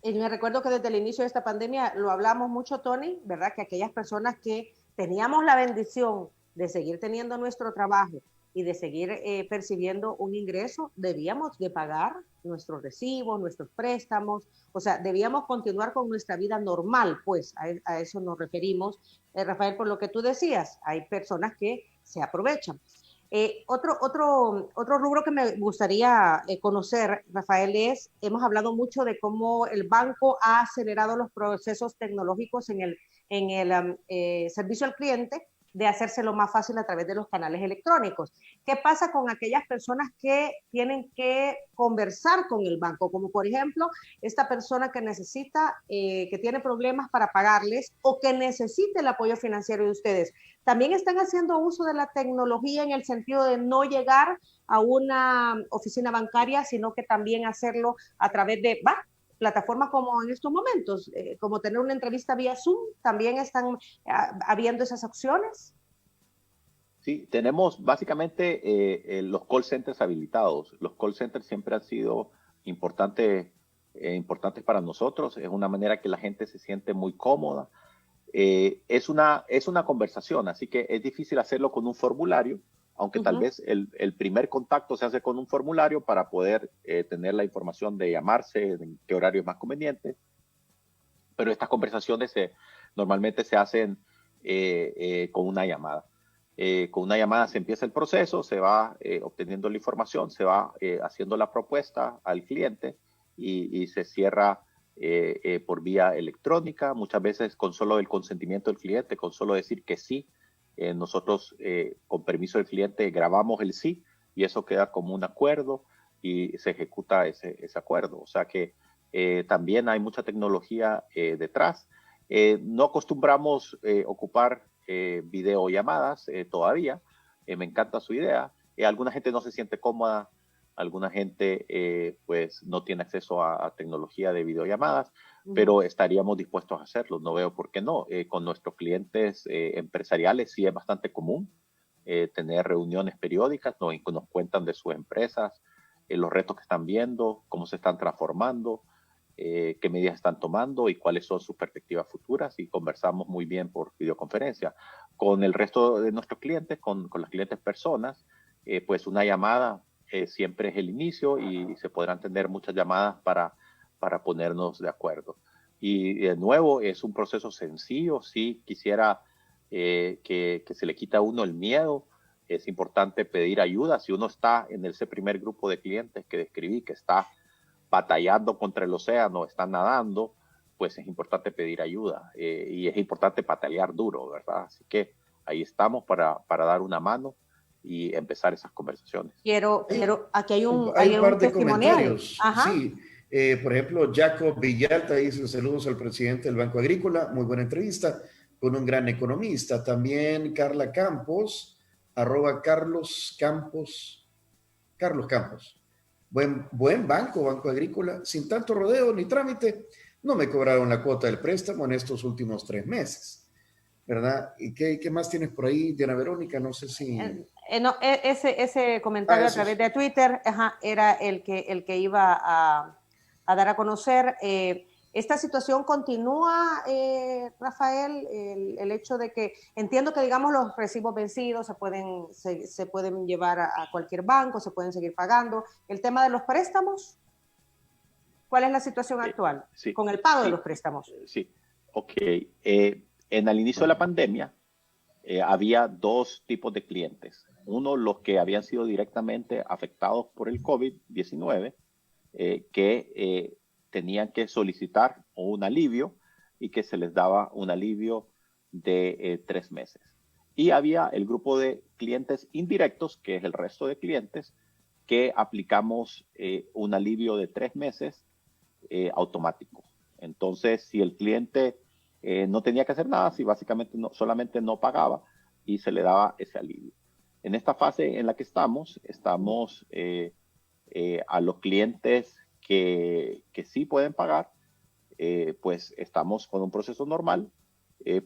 Y me recuerdo que desde el inicio de esta pandemia lo hablamos mucho, Tony, ¿verdad? Que aquellas personas que teníamos la bendición de seguir teniendo nuestro trabajo y de seguir percibiendo un ingreso, debíamos de pagar nuestros recibos, nuestros préstamos, o sea, debíamos continuar con nuestra vida normal, pues a eso nos referimos. Rafael, por lo que tú decías, hay personas que se aprovechan. Otro rubro que me gustaría conocer, Rafael, hemos hablado mucho de cómo el banco ha acelerado los procesos tecnológicos en el servicio al cliente, de hacérselo más fácil a través de los canales electrónicos. ¿Qué pasa con aquellas personas que tienen que conversar con el banco? Como por ejemplo, esta persona que necesita, que tiene problemas para pagarles o que necesita el apoyo financiero de ustedes. También están haciendo uso de la tecnología en el sentido de no llegar a una oficina bancaria, sino que también hacerlo a través de plataformas como en estos momentos, como tener una entrevista vía Zoom, también están habiendo esas opciones. Sí, tenemos básicamente los call centers habilitados. Los call centers siempre han sido importantes para nosotros. Es una manera que la gente se siente muy cómoda. Es una conversación, así que es difícil hacerlo con un formulario, aunque tal vez el primer contacto se hace con un formulario para poder tener la información de llamarse, en qué horario es más conveniente. Pero estas conversaciones normalmente se hacen con una llamada. Con una llamada se empieza el proceso, se va obteniendo la información, se va haciendo la propuesta al cliente y se cierra por vía electrónica, muchas veces con solo el consentimiento del cliente, con solo decir que sí. Nosotros, con permiso del cliente, grabamos el sí y eso queda como un acuerdo y se ejecuta ese acuerdo. O sea que también hay mucha tecnología detrás. No acostumbramos ocupar videollamadas todavía. Me encanta su idea. Alguna gente no se siente cómoda, alguna gente pues no tiene acceso a tecnología de videollamadas, pero estaríamos dispuestos a hacerlo. No veo por qué no. Con nuestros clientes empresariales sí es bastante común tener reuniones periódicas, nos cuentan de sus empresas, los retos que están viendo, cómo se están transformando, qué medidas están tomando y cuáles son sus perspectivas futuras, y conversamos muy bien por videoconferencia. Con el resto de nuestros clientes, con los clientes personas, pues una llamada siempre es el inicio y se podrán tener muchas llamadas para ponernos de acuerdo. Y de nuevo, es un proceso sencillo. Si quisiera que se le quita a uno el miedo, es importante pedir ayuda. Si uno está en ese primer grupo de clientes que describí, que está batallando contra el océano, está nadando, pues es importante pedir ayuda y es importante patalear duro, ¿verdad? Así que ahí estamos para dar una mano y empezar esas conversaciones. Aquí hay hay un par de testimonial. comentarios. Ajá. Sí, por ejemplo, Jacob Villalta dice saludos al presidente del Banco Agrícola, muy buena entrevista con un gran economista. También Carla Campos, @ Carlos Campos. Buen banco, Banco Agrícola, sin tanto rodeo ni trámite. No me cobraron la cuota del préstamo en estos últimos 3 meses, ¿verdad? ¿Y qué más tienes por ahí, Diana Verónica? No sé si... No, ese comentario a través de Twitter era el que iba a dar a conocer. Esta situación continúa, Rafael, el hecho de que entiendo que, digamos, los recibos vencidos se pueden llevar a cualquier banco, se pueden seguir pagando. El tema de los préstamos, ¿cuál es la situación actual con el pago de los préstamos? Sí, ok. Al inicio de la pandemia había dos tipos de clientes. Uno, los que habían sido directamente afectados por el COVID-19, que tenían que solicitar un alivio y que se les daba un alivio de 3 meses. Y había el grupo de clientes indirectos, que es el resto de clientes, que aplicamos un alivio de 3 meses automático. Entonces, si el cliente no tenía que hacer nada, si básicamente solamente no pagaba, y se le daba ese alivio. En esta fase en la que estamos a los clientes que sí pueden pagar, pues estamos con un proceso normal,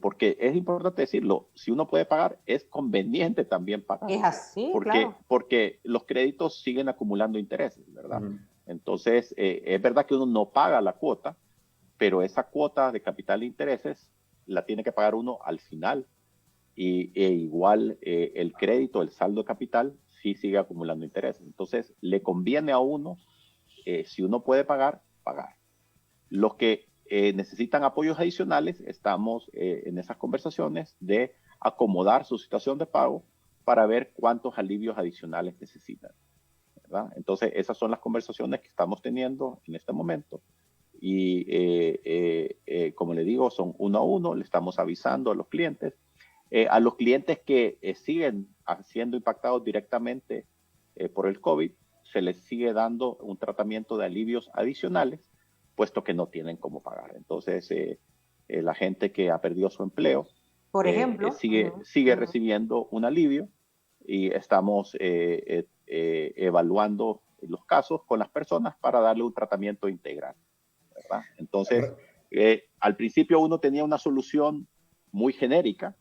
porque es importante decirlo, si uno puede pagar, es conveniente también pagar. Es así, claro. Porque los créditos siguen acumulando intereses, ¿verdad? Entonces, es verdad que uno no paga la cuota, pero esa cuota de capital de intereses la tiene que pagar uno al final. Igual el crédito, el saldo de capital, sí sigue acumulando intereses. Entonces, le conviene a uno, si uno puede pagar, pagar. Los que necesitan apoyos adicionales, estamos en esas conversaciones de acomodar su situación de pago para ver cuántos alivios adicionales necesitan, ¿verdad? Entonces, esas son las conversaciones que estamos teniendo en este momento. Y como le digo, son uno a uno, le estamos avisando a los clientes. A los clientes que siguen siendo impactados directamente por el COVID, se les sigue dando un tratamiento de alivios adicionales, puesto que no tienen cómo pagar. Entonces, la gente que ha perdido su empleo, por ejemplo, sigue recibiendo un alivio, y estamos evaluando los casos con las personas para darle un tratamiento integral, ¿verdad? Entonces, al principio uno tenía una solución muy genérica,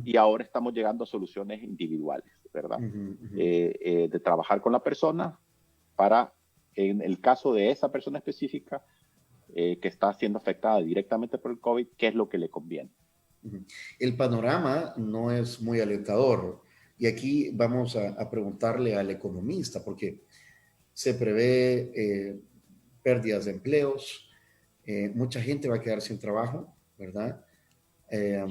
y ahora estamos llegando a soluciones individuales, ¿verdad? De trabajar con la persona para, en el caso de esa persona específica que está siendo afectada directamente por el COVID, qué es lo que le conviene. El panorama no es muy alentador, Y aquí vamos a preguntarle al economista, porque se prevé pérdidas de empleos, mucha gente va a quedar sin trabajo, ¿verdad? Eh,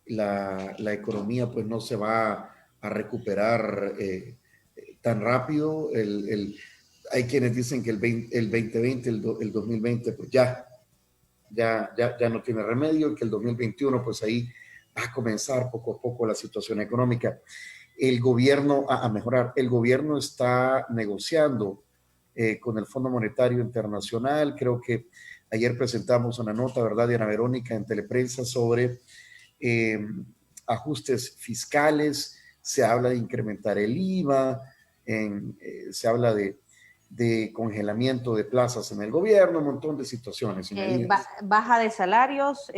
la economía pues no se va a recuperar tan rápido. Hay quienes dicen que el 2020, el 2020, pues ya no tiene remedio, y que el 2021 pues ahí va a comenzar poco a poco la situación económica. El gobierno a mejorar. El gobierno está negociando con el Fondo Monetario Internacional. Creo que ayer presentamos una nota, ¿verdad, Diana Verónica, en Teleprensa sobre eh, ajustes fiscales. Se habla de incrementar el IVA, se habla de congelamiento de plazas en el gobierno, un montón de situaciones y medidas. Baja de salarios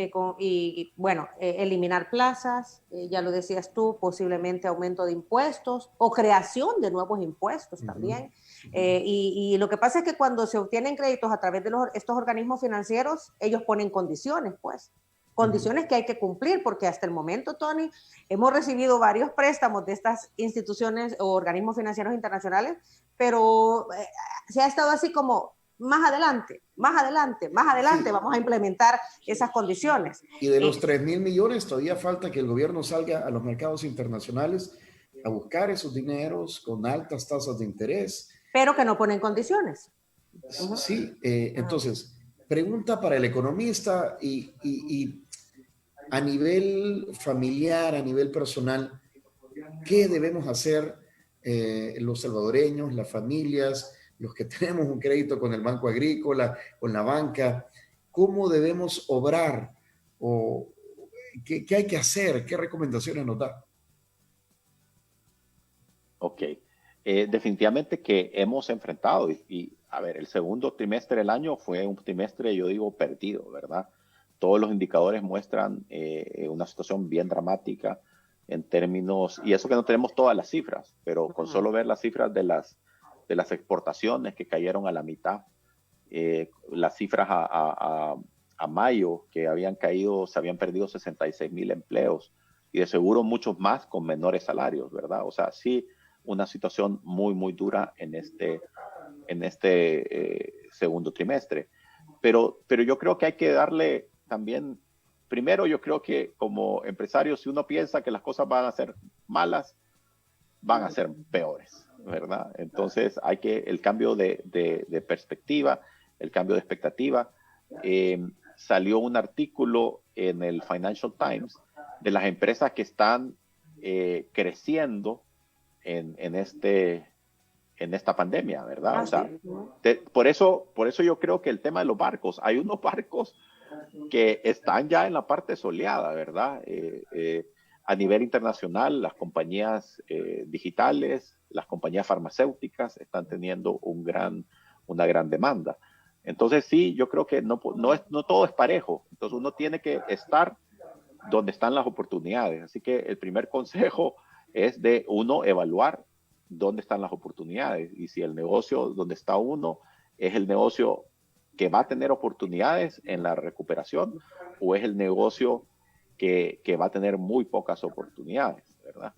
bueno, eliminar plazas, ya lo decías tú, posiblemente aumento de impuestos o creación de nuevos impuestos también. Y lo que pasa es que cuando se obtienen créditos a través de estos organismos financieros, ellos ponen condiciones, pues. Condiciones que hay que cumplir, porque hasta el momento, Tony, hemos recibido varios préstamos de estas instituciones o organismos financieros internacionales, pero se ha estado así como más adelante, sí, vamos a implementar esas condiciones. Y de los 3.000 millones, todavía falta que el gobierno salga a los mercados internacionales a buscar esos dineros con altas tasas de interés. Pero que no ponen condiciones. Sí, entonces, pregunta para el economista y a nivel familiar, a nivel personal, ¿qué debemos hacer los salvadoreños, las familias, los que tenemos un crédito con el Banco Agrícola, con la banca? ¿Cómo debemos obrar? ¿O qué hay que hacer? ¿Qué recomendaciones nos da? Ok. Definitivamente que hemos enfrentado a ver, el segundo trimestre del año fue un trimestre, yo digo, perdido, ¿verdad? Todos los indicadores muestran una situación bien dramática en términos, y eso que no tenemos todas las cifras, pero con solo ver las cifras de las exportaciones que cayeron a la mitad, las cifras a mayo que habían caído, se habían perdido 66,000 empleos y de seguro muchos más con menores salarios, ¿verdad? O sea, sí, una situación muy, muy dura en este segundo trimestre. Pero yo creo que hay que darle también, primero yo creo que como empresario, si uno piensa que las cosas van a ser malas, van a ser peores, ¿verdad? Entonces hay que, el cambio de perspectiva, el cambio de expectativa. Salió un artículo en el Financial Times de las empresas que están creciendo en esta pandemia, ¿verdad? O sea, por eso yo creo que el tema de los barcos, hay unos barcos que están ya en la parte soleada, ¿verdad? A nivel internacional, las compañías digitales, las compañías farmacéuticas están teniendo una gran demanda. Entonces sí, yo creo que no todo es parejo. Entonces uno tiene que estar donde están las oportunidades. Así que el primer consejo es de uno evaluar dónde están las oportunidades y si el negocio donde está uno es el negocio que va a tener oportunidades en la recuperación o es el negocio que va a tener muy pocas oportunidades, ¿verdad?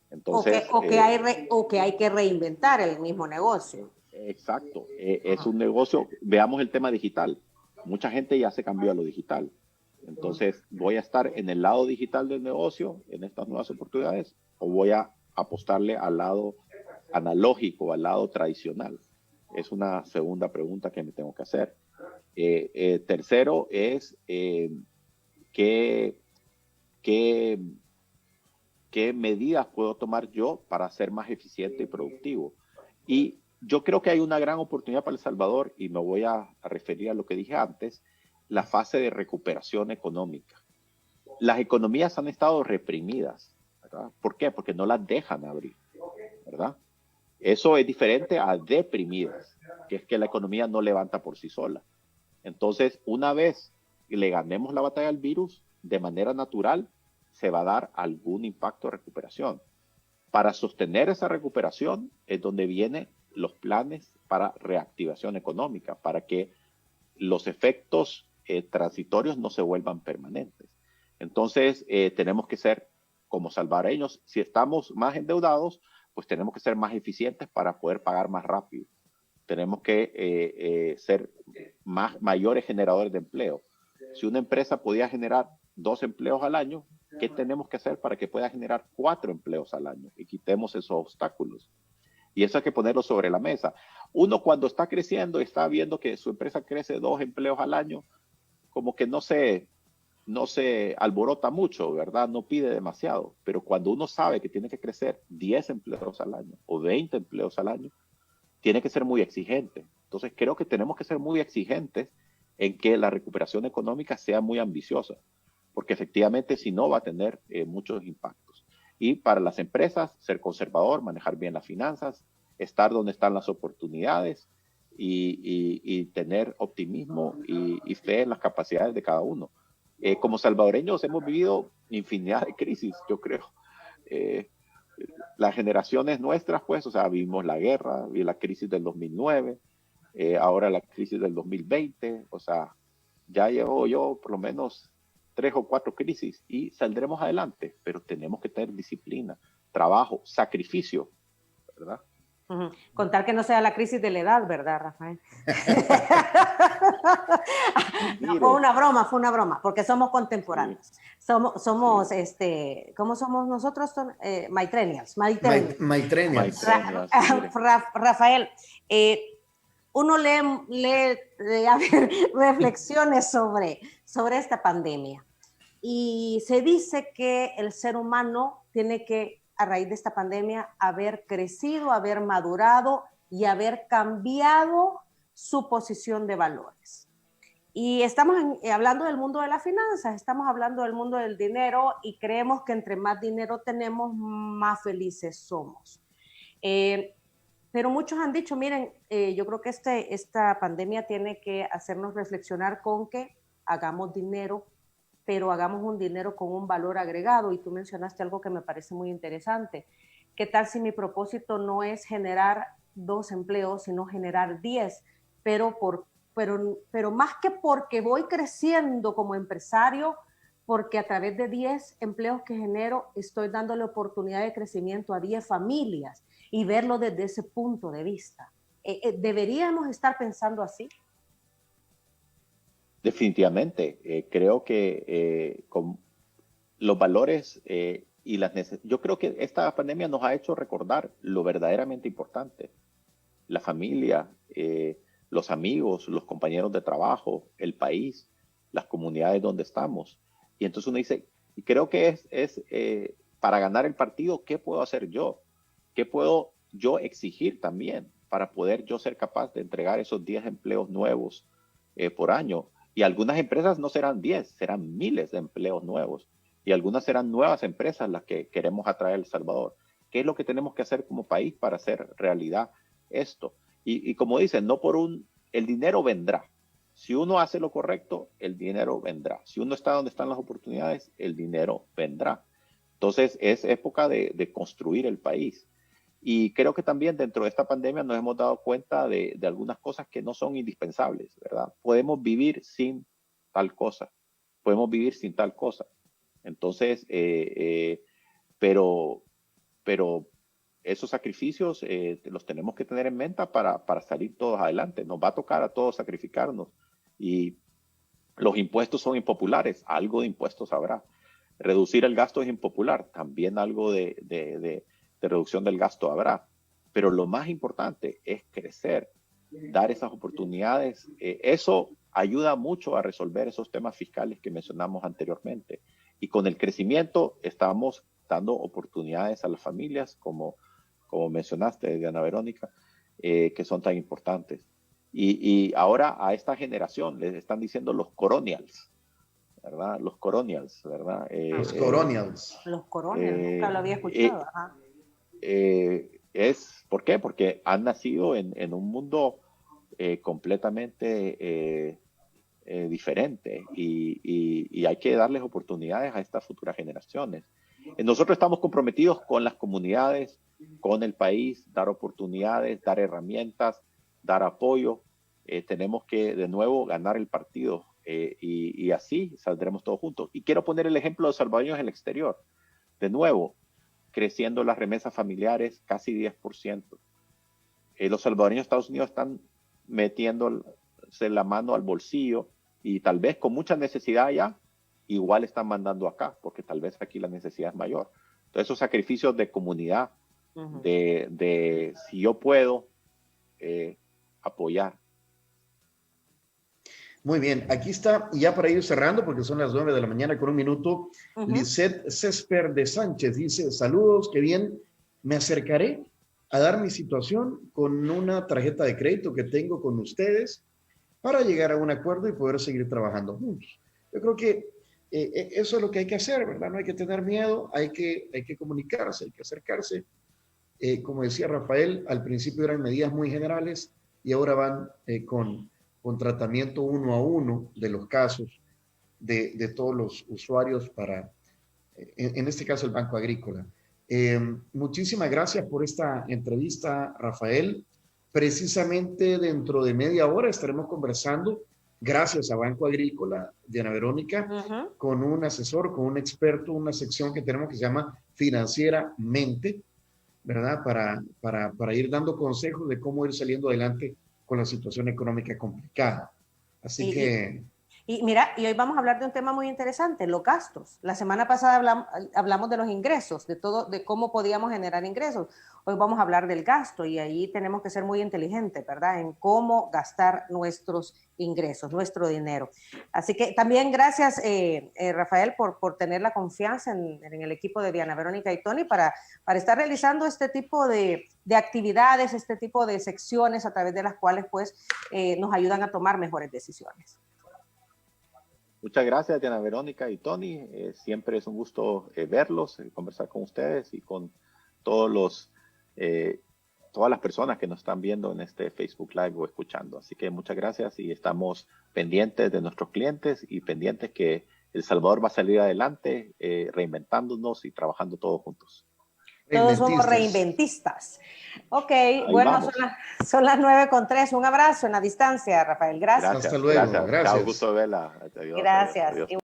Entonces, o que hay que reinventar el mismo negocio. Exacto, es un negocio, veamos el tema digital, mucha gente ya se cambió a lo digital, entonces voy a estar en el lado digital del negocio, en estas nuevas oportunidades, o voy a apostarle al lado analógico, al lado tradicional. Es una segunda pregunta que me tengo que hacer. Tercero es ¿qué medidas puedo tomar yo para ser más eficiente y productivo? Y yo creo que hay una gran oportunidad para El Salvador, y me voy a referir a lo que dije antes, la fase de recuperación económica. Las economías han estado reprimidas, ¿verdad? ¿Por qué? Porque no las dejan abrir, ¿verdad? Eso es diferente a deprimidas, que es que la economía no levanta por sí sola. Entonces, una vez le ganemos la batalla al virus, de manera natural, se va a dar algún impacto de recuperación. Para sostener esa recuperación es donde vienen los planes para reactivación económica, para que los efectos transitorios no se vuelvan permanentes. Entonces, tenemos que ser como salvadoreños, si estamos más endeudados, pues tenemos que ser más eficientes para poder pagar más rápido. Tenemos que ser mayores generadores de empleo. Si una empresa podía generar 2 empleos al año, ¿qué tenemos que hacer para que pueda generar 4 empleos al año? Y quitemos esos obstáculos. Y eso hay que ponerlo sobre la mesa. Uno cuando está creciendo y está viendo que su empresa crece 2 empleos al año, como que no se alborota mucho, ¿verdad? No pide demasiado. Pero cuando uno sabe que tiene que crecer 10 empleos al año o 20 empleos al año, tiene que ser muy exigente. Entonces creo que tenemos que ser muy exigentes en que la recuperación económica sea muy ambiciosa, porque efectivamente si no va a tener muchos impactos. Y para las empresas, ser conservador, manejar bien las finanzas, estar donde están las oportunidades y tener optimismo y fe en las capacidades de cada uno. Como salvadoreños hemos vivido infinidad de crisis, yo creo. Las generaciones nuestras, pues, o sea, vimos la guerra, vi la crisis del 2009, ahora la crisis del 2020, o sea, ya llevo yo por lo menos 3 o 4 crisis y saldremos adelante, pero tenemos que tener disciplina, trabajo, sacrificio, ¿verdad? Contar que no sea la crisis de la edad, ¿verdad, Rafael? No, fue una broma, porque somos contemporáneos. Sí. Somos ¿cómo somos nosotros? Maitrenials. Rafael, uno lee reflexiones sobre esta pandemia y se dice que el ser humano tiene que, a raíz de esta pandemia, haber crecido, haber madurado y haber cambiado su posición de valores. Y estamos hablando del mundo de las finanzas, estamos hablando del mundo del dinero y creemos que entre más dinero tenemos, más felices somos. Pero muchos han dicho, miren, yo creo que esta pandemia tiene que hacernos reflexionar con que hagamos dinero, pero hagamos un dinero con un valor agregado. Y tú mencionaste algo que me parece muy interesante. ¿Qué tal si mi propósito no es generar 2 empleos, sino generar 10? Pero más que porque voy creciendo como empresario, porque a través de 10 empleos que genero, estoy dándole oportunidad de crecimiento a 10 familias y verlo desde ese punto de vista. ¿Deberíamos estar pensando así? Definitivamente. Creo que con los valores y las necesidades, yo creo que esta pandemia nos ha hecho recordar lo verdaderamente importante. La familia, los amigos, los compañeros de trabajo, el país, las comunidades donde estamos. Y entonces uno dice, y creo que es para ganar el partido, ¿qué puedo hacer yo? ¿Qué puedo yo exigir también para poder yo ser capaz de entregar esos 10 empleos nuevos por año? Y algunas empresas no serán 10, serán miles de empleos nuevos. Y algunas serán nuevas empresas las que queremos atraer a El Salvador. ¿Qué es lo que tenemos que hacer como país para hacer realidad esto? Y como dicen, el dinero vendrá. Si uno hace lo correcto, el dinero vendrá. Si uno está donde están las oportunidades, el dinero vendrá. Entonces es época de construir el país. Y creo que también dentro de esta pandemia nos hemos dado cuenta de algunas cosas que no son indispensables, ¿verdad? Podemos vivir sin tal cosa, podemos vivir sin tal cosa. Entonces, pero esos sacrificios los tenemos que tener en mente para salir todos adelante. Nos va a tocar a todos sacrificarnos y los impuestos son impopulares, algo de impuestos habrá. Reducir el gasto es impopular, también algo de reducción del gasto habrá, pero lo más importante es crecer, dar esas oportunidades. Eso ayuda mucho a resolver esos temas fiscales que mencionamos anteriormente. Y con el crecimiento estamos dando oportunidades a las familias, como mencionaste, Diana Verónica, que son tan importantes. Y ahora a esta generación les están diciendo los coronials, ¿verdad? Los coronials, ¿verdad? Los coronials. Los coronials, nunca lo había escuchado. Ajá. ¿Por qué? Porque han nacido en un mundo completamente diferente y hay que darles oportunidades a estas futuras generaciones. Nosotros estamos comprometidos con las comunidades, con el país, dar oportunidades, dar herramientas, dar apoyo. Tenemos que de nuevo ganar el partido y así saldremos todos juntos. Y quiero poner el ejemplo de salvadoreños en el exterior. De nuevo, creciendo las remesas familiares casi 10%. Los salvadoreños de Estados Unidos están metiéndose la mano al bolsillo y tal vez con mucha necesidad ya, igual están mandando acá, porque tal vez aquí la necesidad es mayor. Entonces, esos sacrificios de comunidad, de si yo puedo apoyar. Muy bien, aquí está, ya para ir cerrando, porque son las 9 de la mañana con un minuto, Lisette Césper de Sánchez dice, saludos, qué bien, me acercaré a dar mi situación con una tarjeta de crédito que tengo con ustedes para llegar a un acuerdo y poder seguir trabajando juntos. Yo creo que eso es lo que hay que hacer, ¿verdad? No hay que tener miedo, hay que comunicarse, hay que acercarse. Como decía Rafael, al principio eran medidas muy generales y ahora van con tratamiento 1 a 1 de los casos de todos los usuarios para, en este caso, el Banco Agrícola. Muchísimas gracias por esta entrevista, Rafael. Precisamente dentro de media hora estaremos conversando, gracias a Banco Agrícola, Diana Verónica, con un asesor, con un experto, una sección que tenemos que se llama Financieramente, ¿verdad? Para ir dando consejos de cómo ir saliendo adelante con la situación económica complicada. Así que... Y mira, y hoy vamos a hablar de un tema muy interesante, los gastos. La semana pasada hablamos de los ingresos, de cómo podíamos generar ingresos. Hoy vamos a hablar del gasto y ahí tenemos que ser muy inteligentes, ¿verdad? En cómo gastar nuestros ingresos, nuestro dinero. Así que también gracias, Rafael, por tener la confianza en el equipo de Diana Verónica y Tony para estar realizando este tipo de actividades, este tipo de secciones a través de las cuales pues nos ayudan a tomar mejores decisiones. Muchas gracias, Diana Verónica y Tony. Siempre es un gusto verlos, conversar con ustedes y con todas las personas que nos están viendo en este Facebook Live o escuchando. Así que muchas gracias y estamos pendientes de nuestros clientes y pendientes que El Salvador va a salir adelante reinventándonos y trabajando todos juntos. Todos somos reinventistas. Ok, bueno, son las 9:03. Un abrazo en la distancia, Rafael. Gracias. Hasta luego. Gracias. Gracias. Chao, gusto verla. Gracias. Adiós.